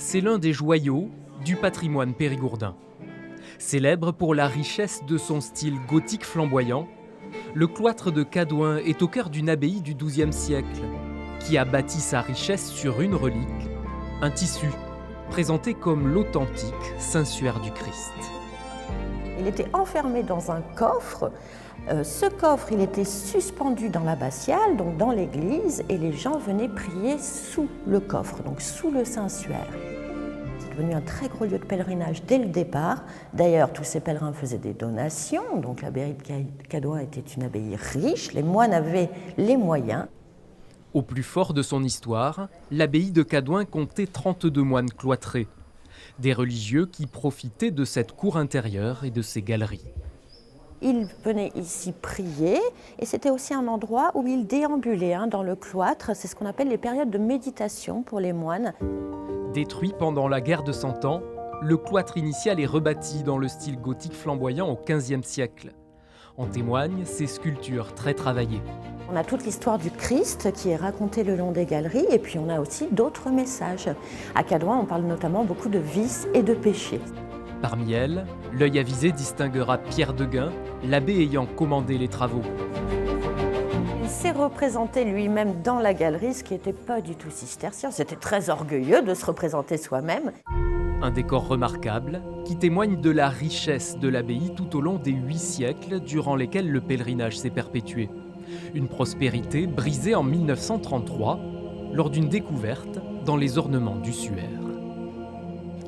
c'est l'un des joyaux du patrimoine périgourdin. Célèbre pour la richesse de son style gothique flamboyant, le cloître de Cadouin est au cœur d'une abbaye du XIIe siècle, qui a bâti sa richesse sur une relique, un tissu, présenté comme l'authentique Saint-Suaire du Christ. Il était enfermé dans un coffre. Ce coffre, il était suspendu dans l'abbatiale, donc dans l'église, et les gens venaient prier sous le coffre, donc sous le Saint-Suaire. C'est devenu un très gros lieu de pèlerinage dès le départ. D'ailleurs, tous ces pèlerins faisaient des donations, donc l'abbaye de Cadouin était une abbaye riche, les moines avaient les moyens. Au plus fort de son histoire, l'abbaye de Cadouin comptait 32 moines cloîtrés, des religieux qui profitaient de cette cour intérieure et de ses galeries. Ils venaient ici prier et c'était aussi un endroit où ils déambulaient dans le cloître. C'est ce qu'on appelle les périodes de méditation pour les moines. Détruit pendant la guerre de Cent Ans, le cloître initial est rebâti dans le style gothique flamboyant au XVe siècle. En témoignent ces sculptures très travaillées. On a toute l'histoire du Christ qui est racontée le long des galeries et puis on a aussi d'autres messages. À Cadouin, on parle notamment beaucoup de vices et de péchés. Parmi elles, l'œil avisé distinguera Pierre Deguin, l'abbé ayant commandé les travaux. Il s'est représenté lui-même dans la galerie, ce qui n'était pas du tout cistercien. C'était très orgueilleux de se représenter soi-même. Un décor remarquable qui témoigne de la richesse de l'abbaye tout au long des 8 siècles durant lesquels le pèlerinage s'est perpétué. Une prospérité brisée en 1933 lors d'une découverte dans les ornements du Suaire.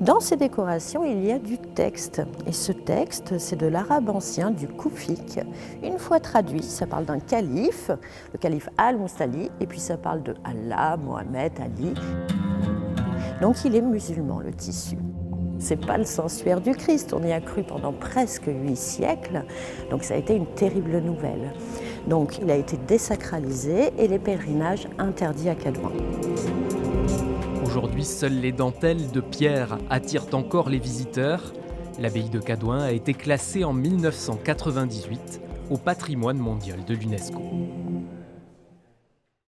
Dans ces décorations, il y a du texte. Et ce texte, c'est de l'arabe ancien, du koufik. Une fois traduit, ça parle d'un calife, le calife Al-Mustali, et puis ça parle de Allah, Mohamed, Ali. Donc il est musulman, le tissu. C'est pas le Saint-Suaire du Christ, on y a cru pendant presque 8 siècles, donc ça a été une terrible nouvelle. Donc il a été désacralisé et les pèlerinages interdits à Cadouin. Aujourd'hui, seules les dentelles de pierre attirent encore les visiteurs. L'abbaye de Cadouin a été classée en 1998 au patrimoine mondial de l'UNESCO.